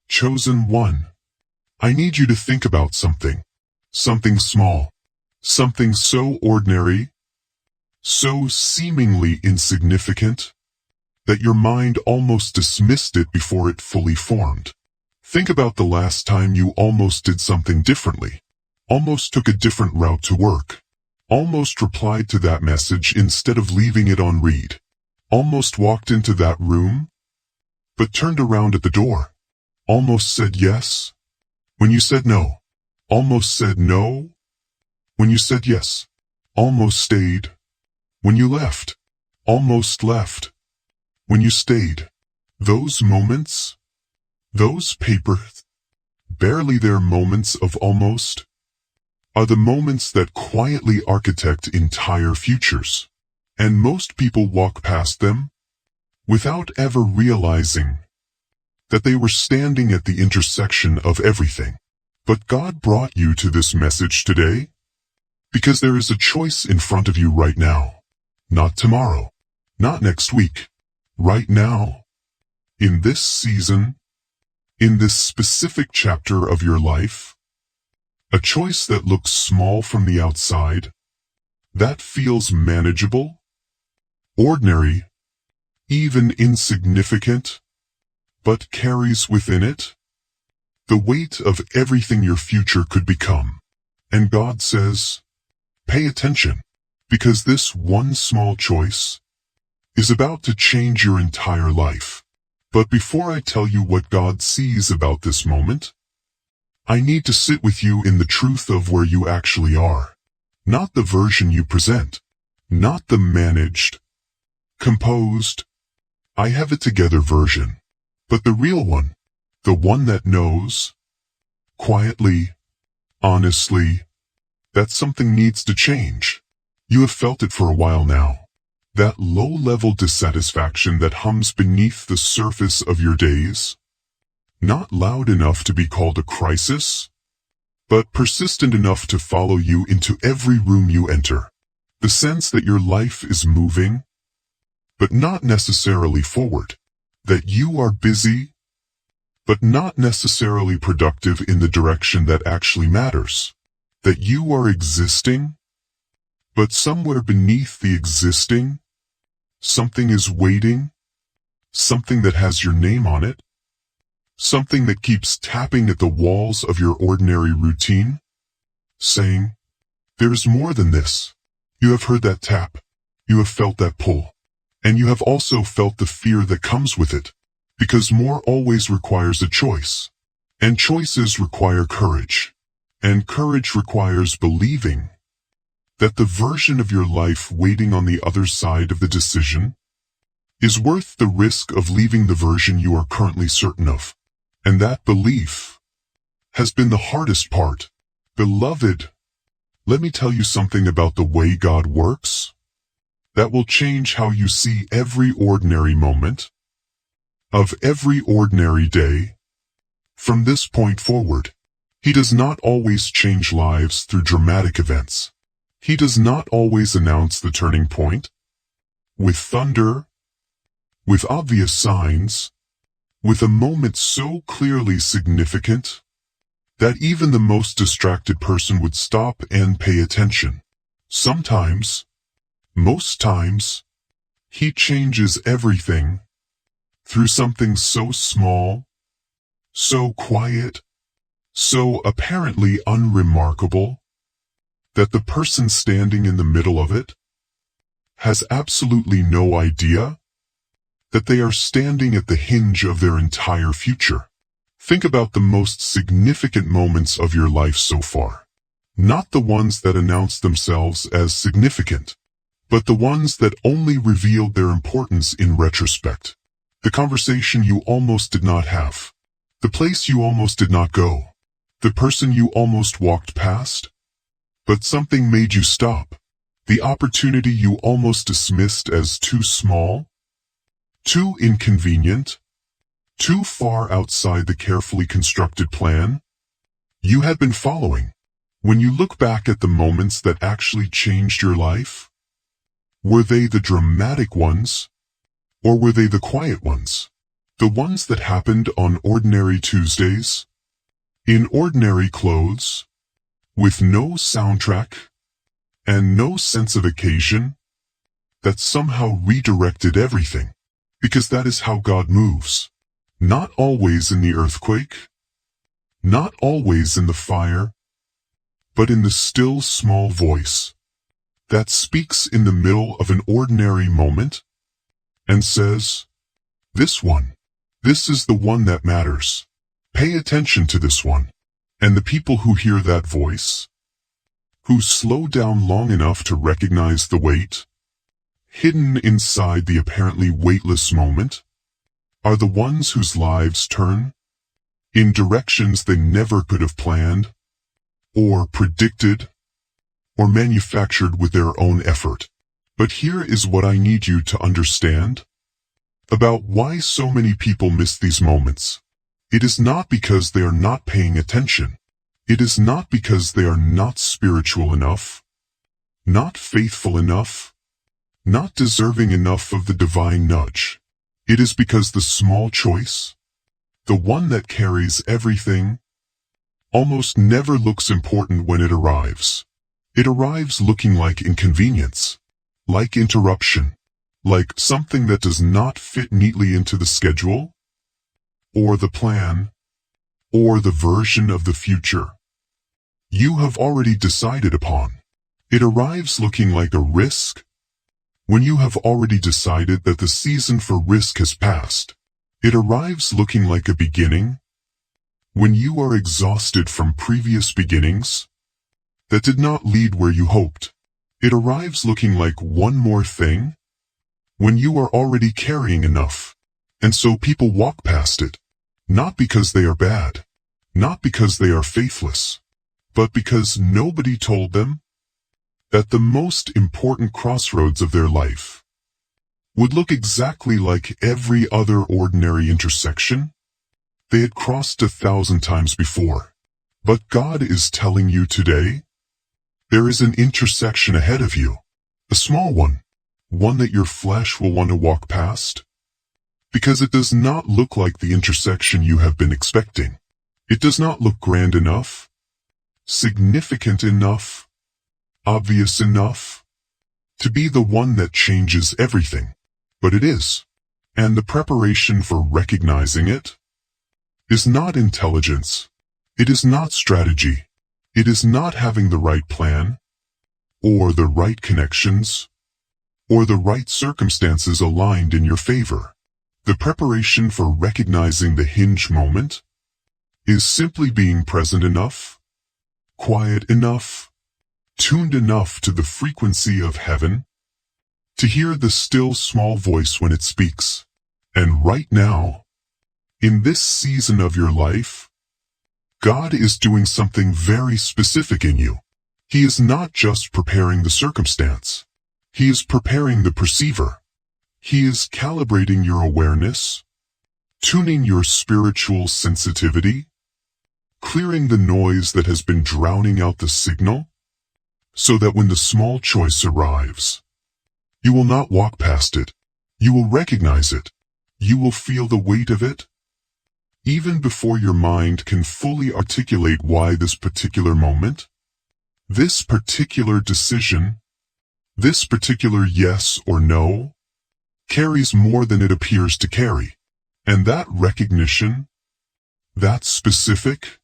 Chosen one. I need you to think about something. Something small. Something so ordinary, so seemingly insignificant, that your mind almost dismissed it before it fully formed. Think about the last time you almost did something differently. Almost took a different route to work. Almost replied to that message instead of leaving it on read. Almost walked into that room, but turned around at the door. Almost said yes, when you said no. Almost said no, when you said yes. Almost stayed, when you left. Almost left, when you stayed. Those moments, those barely there moments of almost, are the moments that quietly architect entire futures. And most people walk past them without ever realizing that they were standing at the intersection of everything. But God brought you to this message today because there is a choice in front of you right now. Not tomorrow, not next week, right now, in this season, in this specific chapter of your life. A choice that looks small from the outside, that feels manageable, ordinary, even insignificant, but carries within it the weight of everything your future could become. And God says, pay attention, because this one small choice is about to change your entire life. But before I tell you what God sees about this moment, I need to sit with you in the truth of where you actually are. Not the version you present. Not the managed, composed, I have it together version. But the real one. The one that knows, quietly, honestly, that something needs to change. You have felt it for a while now. That low-level dissatisfaction that hums beneath the surface of your days. Not loud enough to be called a crisis, but persistent enough to follow you into every room you enter. The sense that your life is moving, but not necessarily forward. That you are busy, but not necessarily productive in the direction that actually matters. That you are existing, but somewhere beneath the existing, something is waiting, something that has your name on it. Something that keeps tapping at the walls of your ordinary routine, saying, there's more than this. You have heard that tap. You have felt that pull. And you have also felt the fear that comes with it. Because more always requires a choice. And choices require courage. And courage requires believing that the version of your life waiting on the other side of the decision is worth the risk of leaving the version you are currently certain of. And that belief has been the hardest part. Beloved, let me tell you something about the way God works that will change how you see every ordinary moment of every ordinary day. From this point forward, He does not always change lives through dramatic events. He does not always announce the turning point with thunder, with obvious signs, with a moment so clearly significant that even the most distracted person would stop and pay attention. Sometimes, most times, He changes everything through something so small, so quiet, so apparently unremarkable, that the person standing in the middle of it has absolutely no idea that they are standing at the hinge of their entire future. Think about the most significant moments of your life so far. Not the ones that announce themselves as significant, but the ones that only revealed their importance in retrospect. The conversation you almost did not have. The place you almost did not go. The person you almost walked past, but something made you stop. The opportunity you almost dismissed as too small, too inconvenient, too far outside the carefully constructed plan you had been following. When you look back at the moments that actually changed your life, were they the dramatic ones, or were they the quiet ones? The ones that happened on ordinary Tuesdays, in ordinary clothes, with no soundtrack, and no sense of occasion, that somehow redirected everything, because that is how God moves. Not always in the earthquake, not always in the fire, but in the still small voice that speaks in the middle of an ordinary moment and says, "This one, this is the one that matters. Pay attention to this one." And the people who hear that voice, who slow down long enough to recognize the weight hidden inside the apparently weightless moment, are the ones whose lives turn in directions they never could have planned, or predicted, or manufactured with their own effort. But here is what I need you to understand about why so many people miss these moments. It is not because they are not paying attention. It is not because they are not spiritual enough, not faithful enough, not deserving enough of the divine nudge. It is because the small choice, the one that carries everything, almost never looks important when it arrives. It arrives looking like inconvenience, like interruption, like something that does not fit neatly into the schedule, or the plan, or the version of the future you have already decided upon. It arrives looking like a risk, when you have already decided that the season for risk has passed. It arrives looking like a beginning, when you are exhausted from previous beginnings that did not lead where you hoped. It arrives looking like one more thing, when you are already carrying enough, and so people walk past it, not because they are bad, not because they are faithless, but because nobody told them that the most important crossroads of their life would look exactly like every other ordinary intersection they had crossed 1,000 times before. But God is telling you today, there is an intersection ahead of you, a small one that your flesh will want to walk past, because it does not look like the intersection you have been expecting. It does not look grand enough, significant enough, obvious enough, to be the one that changes everything. But it is. And the preparation for recognizing it is not intelligence. It is not strategy. It is not having the right plan, or the right connections, or the right circumstances aligned in your favor. The preparation for recognizing the hinge moment is simply being present enough, quiet enough, tuned enough to the frequency of heaven, to hear the still small voice when it speaks. And right now, in this season of your life, God is doing something very specific in you. He is not just preparing the circumstance. He is preparing the perceiver. He is calibrating your awareness, tuning your spiritual sensitivity, clearing the noise that has been drowning out the signal, so that when the small choice arrives, you will not walk past it. You will recognize it. You will feel the weight of it, even before your mind can fully articulate why this particular moment, this particular decision, this particular yes or no, carries more than it appears to carry. And that recognition, that specific,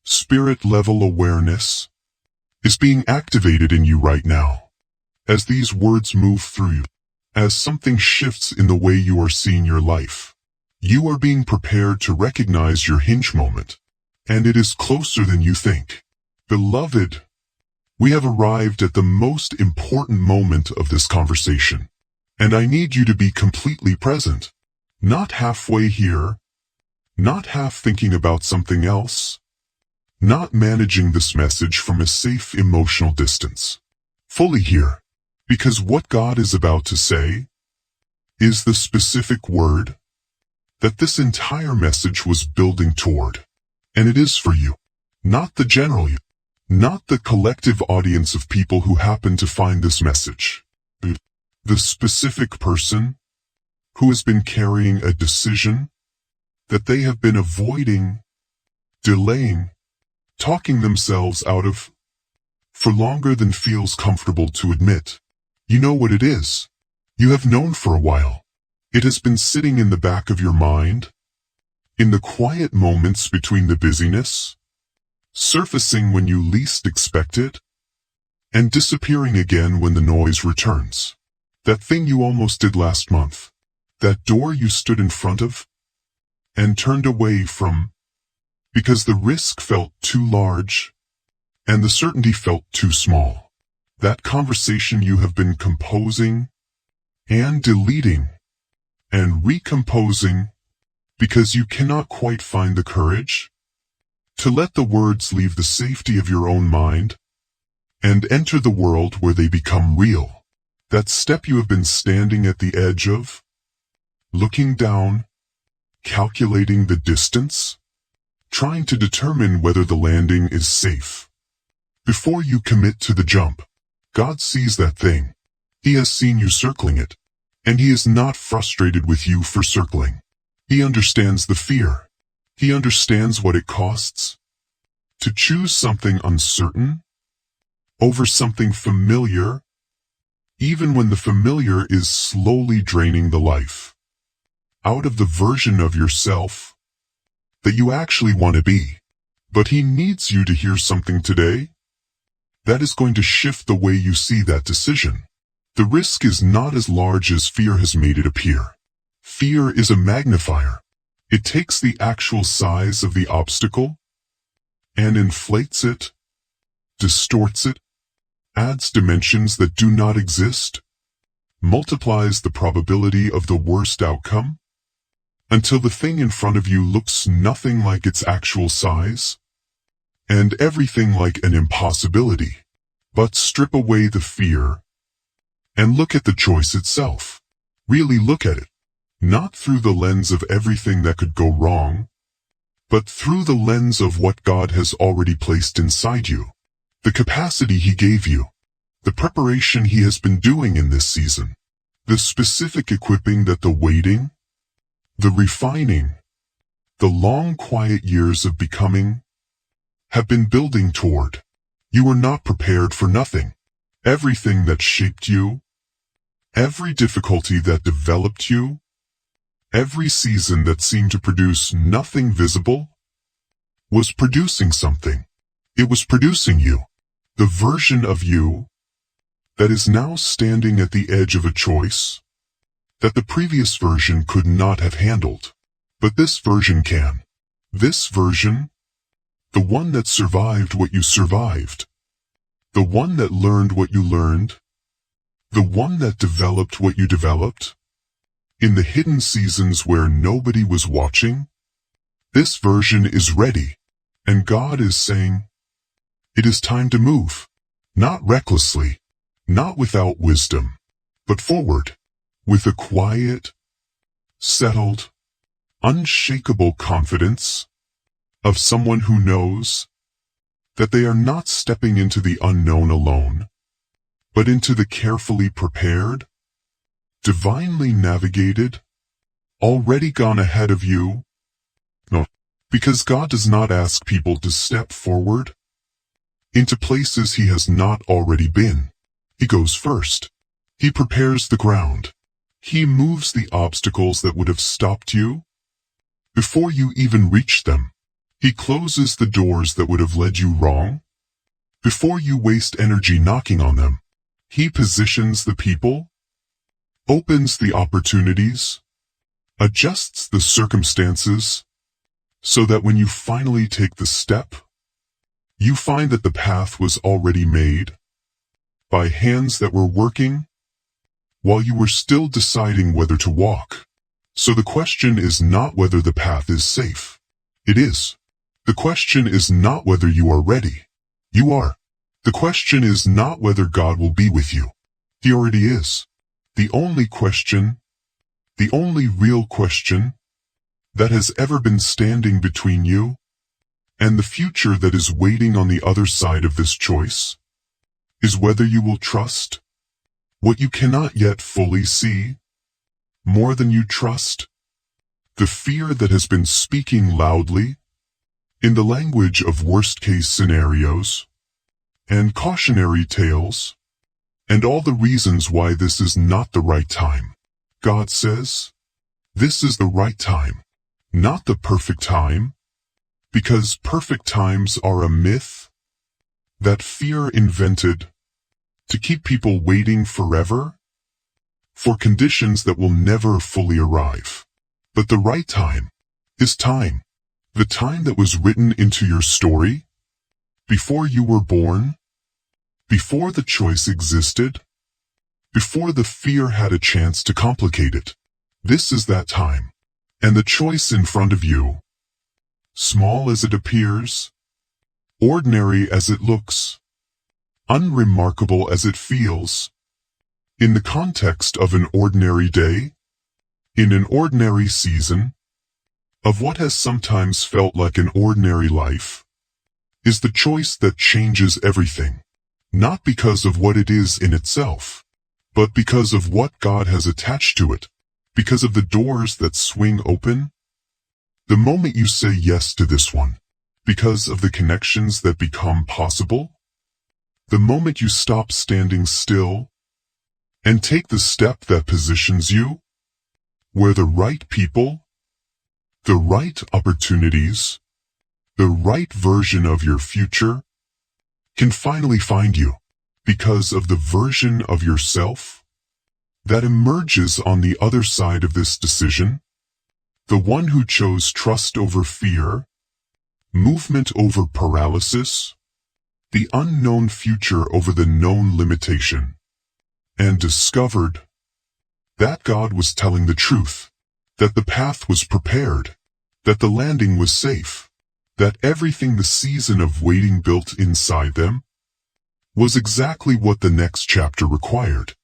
spirit-level awareness, is being activated in you right now. As these words move through you, as something shifts in the way you are seeing your life, you are being prepared to recognize your hinge moment. And it is closer than you think. Beloved, we have arrived at the most important moment of this conversation. And I need you to be completely present. Not halfway here, not half thinking about something else, not managing this message from a safe emotional distance. Fully here. Because what God is about to say is the specific word that this entire message was building toward. And it is for you, not the general you, not the collective audience of people who happen to find this message. The specific person who has been carrying a decision that they have been avoiding, delaying, talking themselves out of, for longer than feels comfortable to admit. You know what it is. You have known for a while. It has been sitting in the back of your mind, in the quiet moments between the busyness, surfacing when you least expect it, and disappearing again when the noise returns. That thing you almost did last month. That door you stood in front of and turned away from because the risk felt too large and the certainty felt too small. That conversation you have been composing and deleting and recomposing because you cannot quite find the courage to let the words leave the safety of your own mind and enter the world where they become real. That step you have been standing at the edge of, looking down, calculating the distance, trying to determine whether the landing is safe. Before you commit to the jump, God sees that thing. He has seen you circling it, and He is not frustrated with you for circling. He understands the fear. He understands what it costs to choose something uncertain over something familiar, even when the familiar is slowly draining the life out of the version of yourself that you actually want to be. But He needs you to hear something today that is going to shift the way you see that decision. The risk is not as large as fear has made it appear. Fear is a magnifier. It takes the actual size of the obstacle and inflates it, distorts it, adds dimensions that do not exist, multiplies the probability of the worst outcome, until the thing in front of you looks nothing like its actual size, and everything like an impossibility. But strip away the fear, and look at the choice itself. Really look at it, not through the lens of everything that could go wrong, but through the lens of what God has already placed inside you. The capacity He gave you, the preparation He has been doing in this season, the specific equipping that the waiting, the refining, the long quiet years of becoming have been building toward. You were not prepared for nothing. Everything that shaped you, every difficulty that developed you, every season that seemed to produce nothing visible, was producing something. It was producing you. The version of you that is now standing at the edge of a choice that the previous version could not have handled. But this version can. This version, the one that survived what you survived, the one that learned what you learned, the one that developed what you developed, in the hidden seasons where nobody was watching, this version is ready, and God is saying, it is time to move, not recklessly, not without wisdom, but forward, with a quiet, settled, unshakable confidence of someone who knows that they are not stepping into the unknown alone, but into the carefully prepared, divinely navigated, already gone ahead of you. No, because God does not ask people to step forward into places He has not already been. He goes first. He prepares the ground. He moves the obstacles that would have stopped you before you even reach them. He closes the doors that would have led you wrong before you waste energy knocking on them. He positions the people, opens the opportunities, adjusts the circumstances, so that when you finally take the step, you find that the path was already made by hands that were working while you were still deciding whether to walk. So the question is not whether the path is safe. It is. The question is not whether you are ready. You are. The question is not whether God will be with you. He already is. The only question, the only real question that has ever been standing between you and the future that is waiting on the other side of this choice is whether you will trust what you cannot yet fully see more than you trust The fear that has been speaking loudly, in the language of worst-case scenarios, and cautionary tales, and all the reasons why this is not the right time. God says, this is the right time, not the perfect time, because perfect times are a myth that fear invented to keep people waiting forever for conditions that will never fully arrive. But the right time is time, the time that was written into your story, before you were born, before the choice existed, before the fear had a chance to complicate it. This is that time, and the choice in front of you, small as it appears, ordinary as it looks, unremarkable as it feels, in the context of an ordinary day, in an ordinary season, of what has sometimes felt like an ordinary life, is the choice that changes everything, not because of what it is in itself, but because of what God has attached to it, because of the doors that swing open, the moment you say yes to this one, because of the connections that become possible, the moment you stop standing still and take the step that positions you where the right people, the right opportunities, the right version of your future can finally find you, because of the version of yourself that emerges on the other side of this decision, the one who chose trust over fear, movement over paralysis, the unknown future over the known limitation, and discovered that God was telling the truth, that the path was prepared, that the landing was safe, that everything the season of waiting built inside them was exactly what the next chapter required,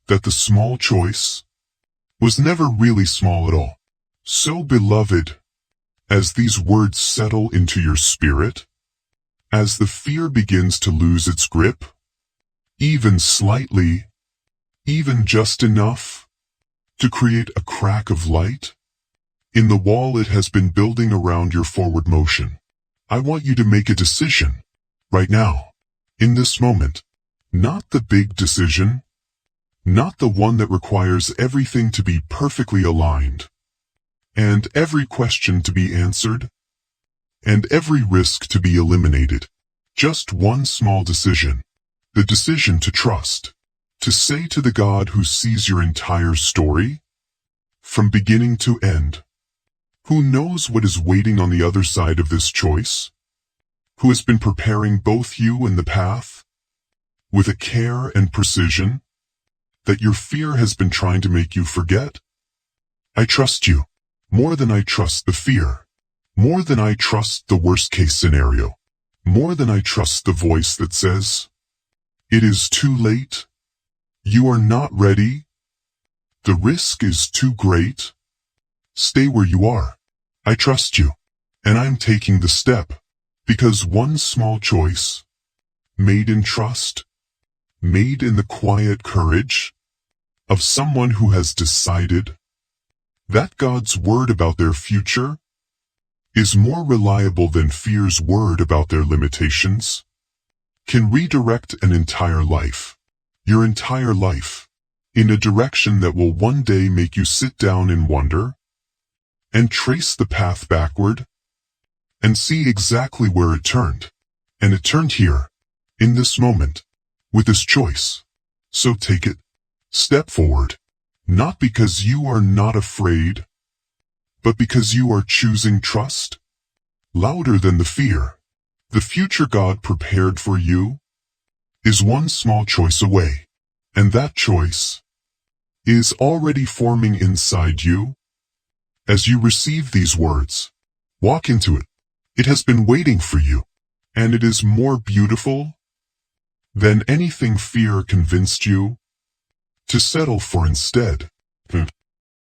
that the small choice was never really small at all. So beloved, as these words settle into your spirit, as the fear begins to lose its grip, even slightly, even just enough to create a crack of light in the wall it has been building around your forward motion, I want you to make a decision, right now, in this moment. Not the big decision, not the one that requires everything to be perfectly aligned, and every question to be answered, and every risk to be eliminated. Just one small decision, the decision to trust, to say to the God who sees your entire story, from beginning to end, who knows what is waiting on the other side of this choice, who has been preparing both you and the path, with a care and precision that your fear has been trying to make you forget. I trust you, more than I trust the fear, more than I trust the worst-case scenario, more than I trust the voice that says, it is too late, you are not ready, the risk is too great, stay where you are. I trust you, and I'm taking the step, because one small choice, made in trust, made in the quiet courage of someone who has decided that God's word about their future is more reliable than fear's word about their limitations, can redirect an entire life, your entire life, in a direction that will one day make you sit down and wonder, and trace the path backward, and see exactly where it turned. And it turned here, in this moment, with this choice. So take it. Step forward. Not because you are not afraid, but because you are choosing trust, louder than the fear. The future God prepared for you is one small choice away, and that choice is already forming inside you. As you receive these words, walk into it. It has been waiting for you, and it is more beautiful than anything fear convinced you to settle for instead.